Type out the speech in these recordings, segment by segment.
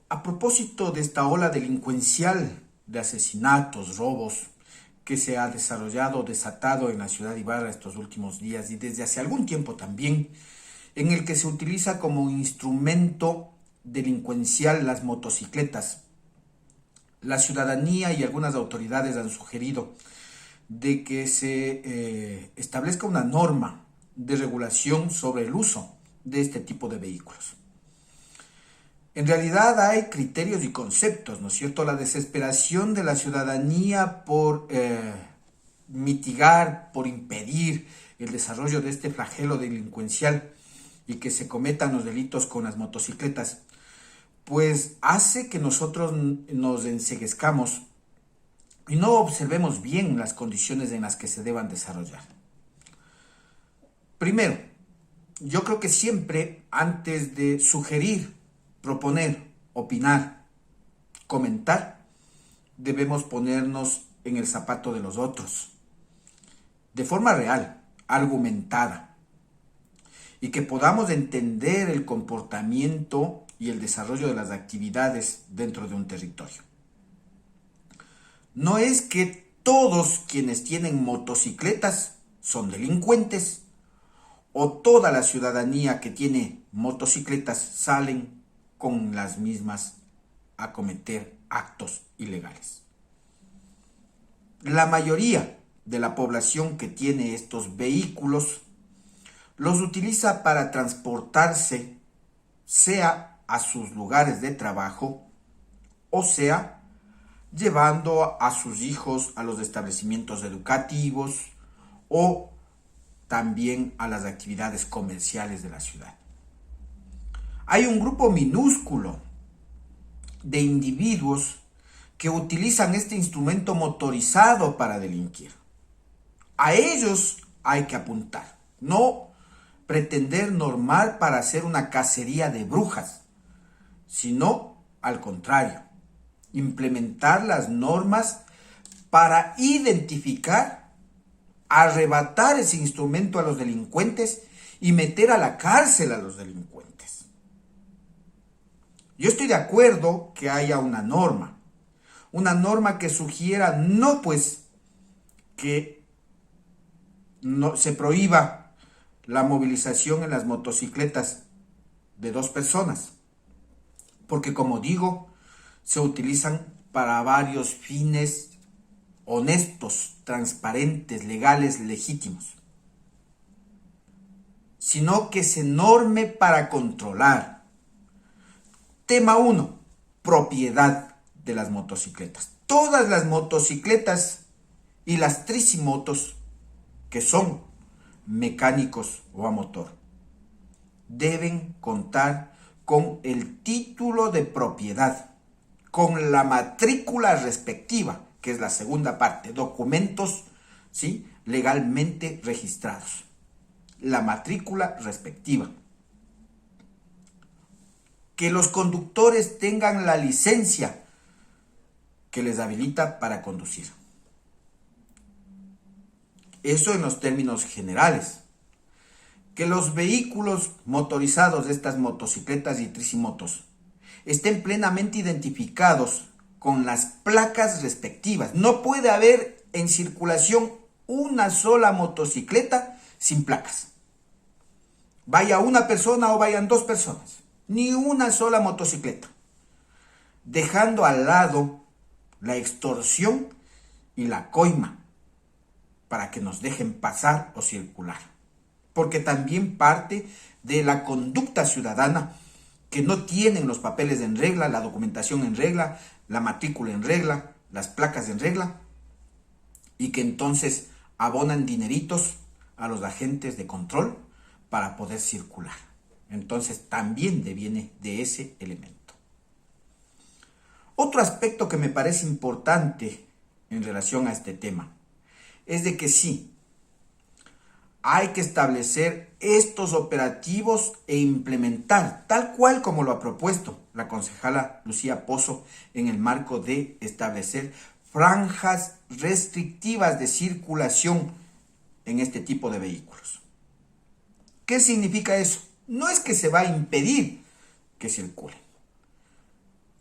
A propósito de esta ola delincuencial de asesinatos, robos, que se ha desarrollado, desatado en la ciudad de Ibarra estos últimos días y desde hace algún tiempo también, en el que se utiliza como instrumento delincuencial las motocicletas. La ciudadanía y algunas autoridades han sugerido de que se establezca una norma de regulación sobre el uso de este tipo de vehículos. En realidad hay criterios y conceptos, ¿no es cierto? La desesperación de la ciudadanía por mitigar, por impedir el desarrollo de este flagelo delincuencial y que se cometan los delitos con las motocicletas, pues hace que nosotros nos enceguezcamos y no observemos bien las condiciones en las que se deban desarrollar. Primero, yo creo que siempre antes de sugerir, proponer, opinar, comentar, debemos ponernos en el zapato de los otros, de forma real, argumentada, y que podamos entender el comportamiento y el desarrollo de las actividades dentro de un territorio. No es que todos quienes tienen motocicletas son delincuentes o toda la ciudadanía que tiene motocicletas salen con las mismas a cometer actos ilegales. La mayoría de la población que tiene estos vehículos los utiliza para transportarse, sea a sus lugares de trabajo o sea llevando a sus hijos a los establecimientos educativos o también a las actividades comerciales de la ciudad. Hay un grupo minúsculo de individuos que utilizan este instrumento motorizado para delinquir. A ellos hay que apuntar, no pretender normar para hacer una cacería de brujas, sino al contrario, implementar las normas para identificar, arrebatar ese instrumento a los delincuentes y meter a la cárcel a los delincuentes. Yo estoy de acuerdo que haya una norma que sugiera no pues que no, se prohíba la movilización en las motocicletas de dos personas, porque como digo, se utilizan para varios fines honestos, transparentes, legales, legítimos, sino que se norme para controlar. Tema 1, propiedad de las motocicletas. Todas las motocicletas y las tricimotos que son mecánicos o a motor deben contar con el título de propiedad, con la matrícula respectiva, que es la segunda parte, documentos, ¿sí?, legalmente registrados. La matrícula respectiva. Que los conductores tengan la licencia que les habilita para conducir. Eso en los términos generales. Que los vehículos motorizados de estas motocicletas y tricimotos estén plenamente identificados con las placas respectivas. No puede haber en circulación una sola motocicleta sin placas. Vaya una persona o vayan dos personas. Ni una sola motocicleta. Dejando al lado la extorsión y la coima para que nos dejen pasar o circular. Porque también parte de la conducta ciudadana que no tienen los papeles en regla, la documentación en regla, la matrícula en regla, las placas en regla, y que entonces abonan dineritos a los agentes de control para poder circular. Entonces también deviene de ese elemento. Otro aspecto que me parece importante en relación a este tema es de que sí, hay que establecer estos operativos e implementar, tal cual como lo ha propuesto la concejala Lucía Pozo, en el marco de establecer franjas restrictivas de circulación en este tipo de vehículos. ¿Qué significa eso? No es que se va a impedir que circulen.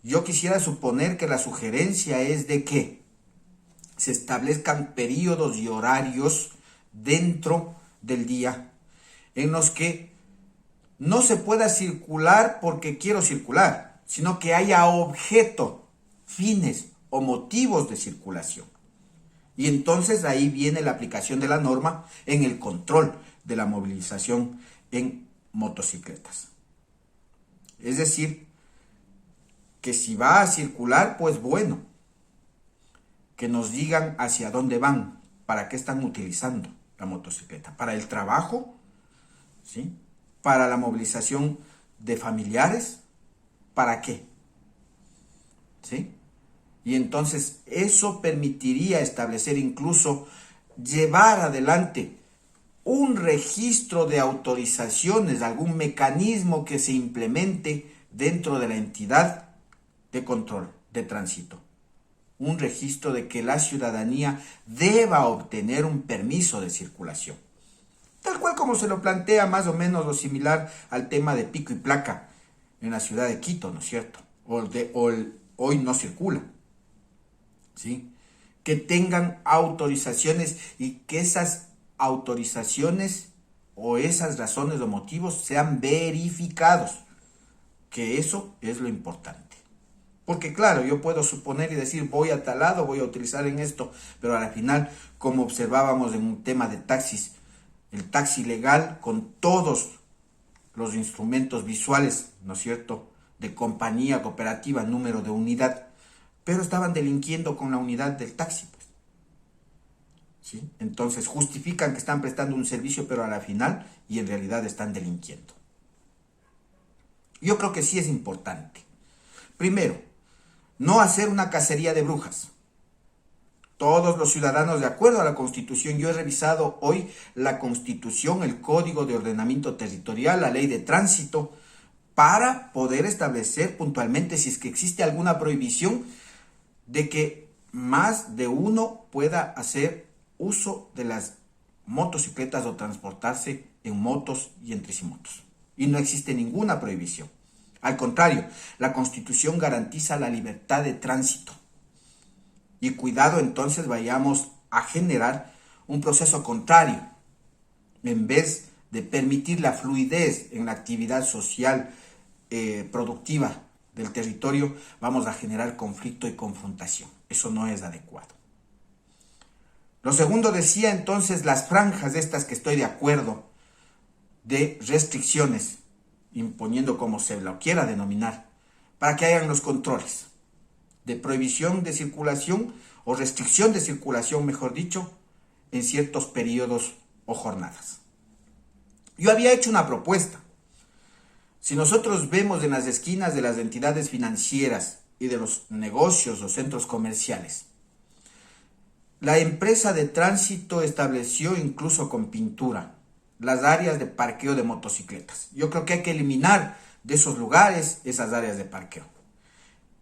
yo quisiera suponer que la sugerencia es de que se establezcan periodos y horarios dentro del día en los que no se pueda circular porque quiero circular, sino que haya objeto, fines o motivos de circulación. Y entonces ahí viene la aplicación de la norma en el control de la movilización en motocicletas. Es decir, que si va a circular, pues bueno, que nos digan hacia dónde van, para qué están utilizando la motocicleta, para el trabajo, ¿sí? Para la movilización de familiares, ¿para qué? ¿Sí? Y entonces eso permitiría establecer, incluso llevar adelante un registro de autorizaciones, algún mecanismo que se implemente dentro de la entidad de control de tránsito. Un registro de que la ciudadanía deba obtener un permiso de circulación. Tal cual como se lo plantea más o menos lo similar al tema de pico y placa en la ciudad de Quito, ¿no es cierto? Hoy no circula. ¿Sí? Que tengan autorizaciones y que esas autorizaciones o esas razones o motivos sean verificados. Que eso es lo importante. Porque claro, yo puedo suponer y decir voy a tal lado, voy a utilizar en esto, pero al final, como observábamos en un tema de taxis, el taxi legal con todos los instrumentos visuales, ¿no es cierto?, de compañía, cooperativa, número de unidad, pero estaban delinquiendo con la unidad del taxi, pues. ¿Sí? Entonces justifican que están prestando un servicio, pero a la final y en realidad están delinquiendo. Yo creo que sí es importante. Primero, no hacer una cacería de brujas. Todos los ciudadanos, de acuerdo a la Constitución, yo he revisado hoy la Constitución, el Código de Ordenamiento Territorial, la Ley de Tránsito, para poder establecer puntualmente si es que existe alguna prohibición de que más de uno pueda hacer uso de las motocicletas o transportarse en motos y en tricimotos. Y no existe ninguna prohibición. Al contrario, la Constitución garantiza la libertad de tránsito. Y cuidado, entonces vayamos a generar un proceso contrario. En vez de permitir la fluidez en la actividad social productiva del territorio, vamos a generar conflicto y confrontación. Eso no es adecuado. Lo segundo decía entonces las franjas estas que estoy de acuerdo de restricciones, imponiendo como se lo quiera denominar, para que hayan los controles de prohibición de circulación o restricción de circulación, mejor dicho, en ciertos periodos o jornadas. Yo había hecho una propuesta. Si nosotros vemos en las esquinas de las entidades financieras y de los negocios o centros comerciales, la empresa de tránsito estableció incluso con pintura las áreas de parqueo de motocicletas. Yo creo que hay que eliminar de esos lugares esas áreas de parqueo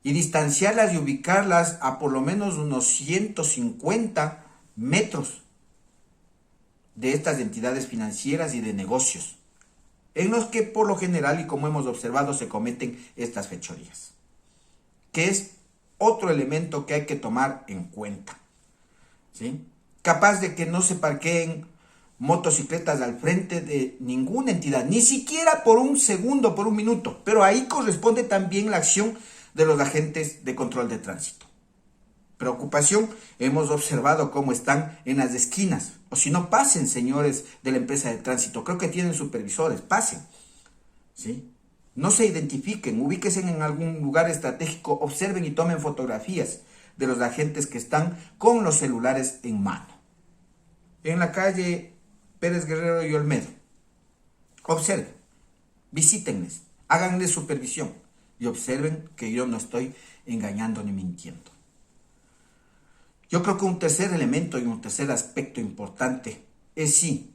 y distanciarlas y ubicarlas a por lo menos unos 150 metros de estas entidades financieras y de negocios, en los que por lo general y como hemos observado se cometen estas fechorías, que es otro elemento que hay que tomar en cuenta, ¿sí? Capaz de que no se parqueen motocicletas al frente de ninguna entidad, ni siquiera por un segundo, por un minuto, pero ahí corresponde también la acción de los agentes de control de tránsito. Preocupación, hemos observado cómo están en las esquinas, o si no, pasen, señores de la empresa de tránsito, creo que tienen supervisores, pasen, ¿sí? No se identifiquen, ubíquense en algún lugar estratégico, observen y tomen fotografías de los agentes que están con los celulares en mano. En la calle Pérez Guerrero y Olmedo, observen, visítenles, háganles supervisión y observen que yo no estoy engañando ni mintiendo. Yo creo que un tercer elemento y un tercer aspecto importante es si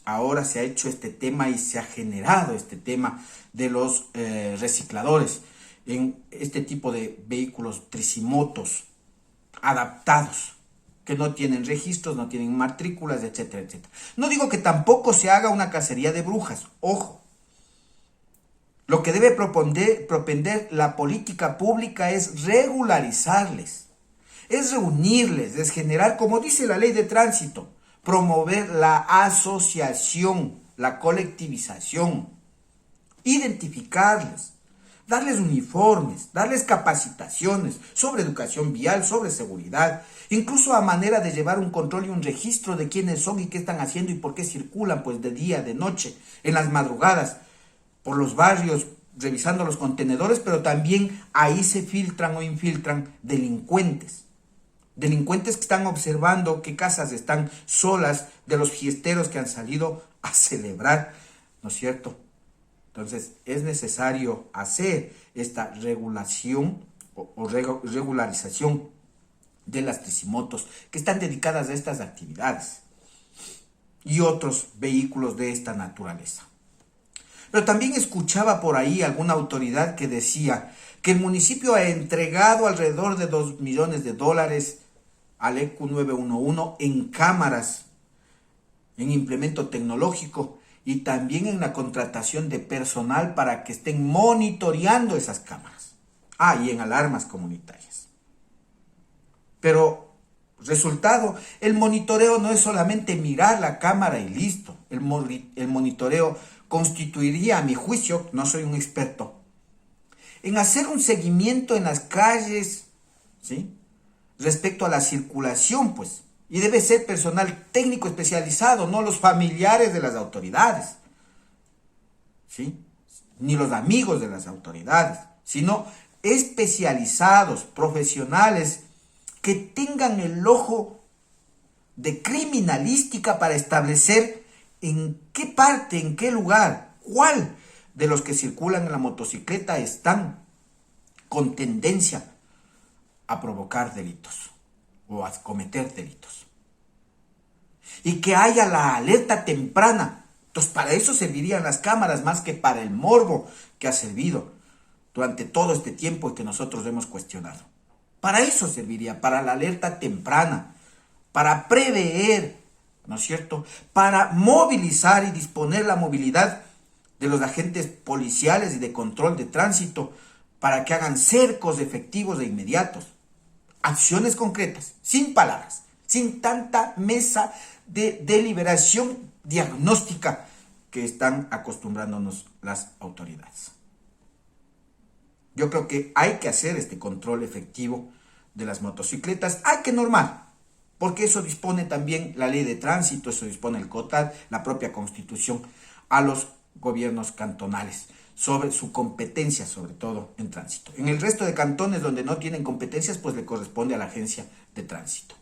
ahora se ha hecho este tema y se ha generado este tema de los recicladores en este tipo de vehículos tricimotos adaptados, que no tienen registros, no tienen matrículas, etcétera, etcétera. No digo que tampoco se haga una cacería de brujas, ojo. Lo que debe propender la política pública es regularizarles, es reunirles, es generar, como dice la ley de tránsito, promover la asociación, la colectivización, identificarles, darles uniformes, darles capacitaciones sobre educación vial, sobre seguridad, incluso a manera de llevar un control y un registro de quiénes son y qué están haciendo y por qué circulan, pues de día, de noche, en las madrugadas, por los barrios, revisando los contenedores, pero también ahí se filtran o infiltran delincuentes. Delincuentes que están observando qué casas están solas de los fiesteros que han salido a celebrar, ¿no es cierto? Entonces es necesario hacer esta regulación o regularización de las tricimotos que están dedicadas a estas actividades y otros vehículos de esta naturaleza. Pero también escuchaba por ahí alguna autoridad que decía que el municipio ha entregado alrededor de $2 millones al ECU 911 en cámaras, en implemento tecnológico y también en la contratación de personal para que estén monitoreando esas cámaras. Y en alarmas comunitarias. Pero, resultado, el monitoreo no es solamente mirar la cámara y listo. El monitoreo constituiría, a mi juicio, no soy un experto, en hacer un seguimiento en las calles, ¿sí?, respecto a la circulación, pues. Y debe ser personal técnico especializado, no los familiares de las autoridades, ¿sí?, ni los amigos de las autoridades, sino especializados, profesionales, que tengan el ojo de criminalística para establecer en qué parte, en qué lugar, cuál de los que circulan en la motocicleta están con tendencia a provocar delitos o a cometer delitos. Y que haya la alerta temprana. Entonces, para eso servirían las cámaras más que para el morbo que ha servido durante todo este tiempo y que nosotros hemos cuestionado. Para eso serviría, para la alerta temprana, para prever, ¿no es cierto?, para movilizar y disponer la movilidad de los agentes policiales y de control de tránsito para que hagan cercos efectivos e inmediatos. Acciones concretas, sin palabras, sin tanta mesa de deliberación diagnóstica que están acostumbrándonos las autoridades. Yo creo que hay que hacer este control efectivo de las motocicletas, hay que normar, porque eso dispone también la ley de tránsito, eso dispone el COTAD, la propia Constitución, a los gobiernos cantonales sobre su competencia, sobre todo en tránsito. En el resto de cantones donde no tienen competencias, pues le corresponde a la agencia de tránsito.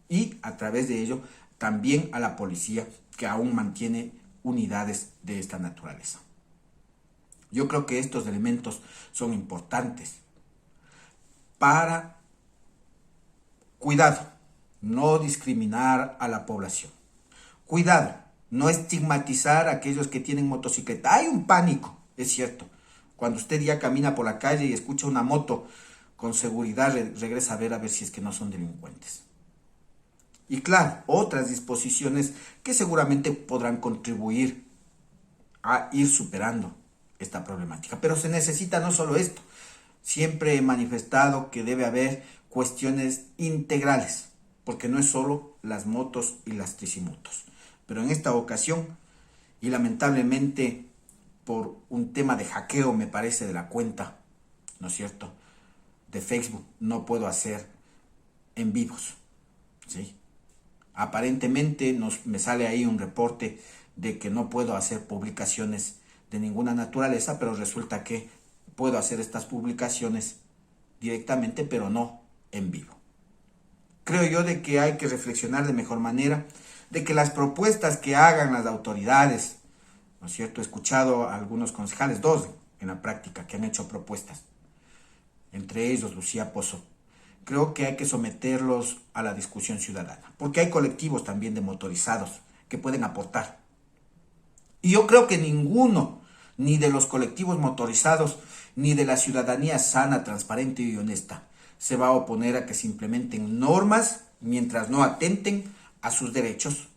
Y a través de ello, también a la policía, que aún mantiene unidades de esta naturaleza. Yo creo que estos elementos son importantes para, cuidado, no discriminar a la población. Cuidado, no estigmatizar a aquellos que tienen motocicleta. Hay un pánico, es cierto. Cuando usted ya camina por la calle y escucha una moto, con seguridad regresa a ver si es que no son delincuentes. Y claro, otras disposiciones que seguramente podrán contribuir a ir superando esta problemática. Pero se necesita no solo esto. Siempre he manifestado que debe haber cuestiones integrales, porque no es solo las motos y las tricimotos. Pero en esta ocasión, y lamentablemente por un tema de hackeo, me parece, de la cuenta, ¿no es cierto?, de Facebook, no puedo hacer en vivos, ¿sí? Aparentemente me sale ahí un reporte de que no puedo hacer publicaciones de ninguna naturaleza, pero resulta que puedo hacer estas publicaciones directamente, pero no en vivo. Creo yo de que hay que reflexionar de mejor manera, de que las propuestas que hagan las autoridades, ¿no es cierto? He escuchado a algunos concejales, 2 en la práctica, que han hecho propuestas, entre ellos Lucía Pozo. Creo que hay que someterlos a la discusión ciudadana, porque hay colectivos también de motorizados que pueden aportar. Y yo creo que ninguno, ni de los colectivos motorizados, ni de la ciudadanía sana, transparente y honesta, se va a oponer a que se implementen normas mientras no atenten a sus derechos.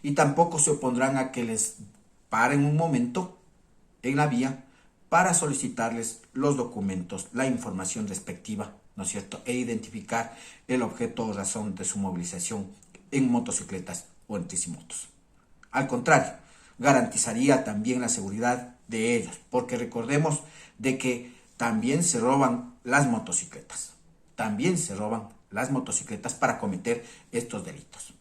Y tampoco se opondrán a que les paren un momento en la vía para solicitarles los documentos, la información respectiva, ¿no es cierto?, e identificar el objeto o razón de su movilización en motocicletas o en tricimotos. Al contrario, garantizaría también la seguridad de ellos, porque recordemos de que también se roban las motocicletas, también se roban las motocicletas para cometer estos delitos.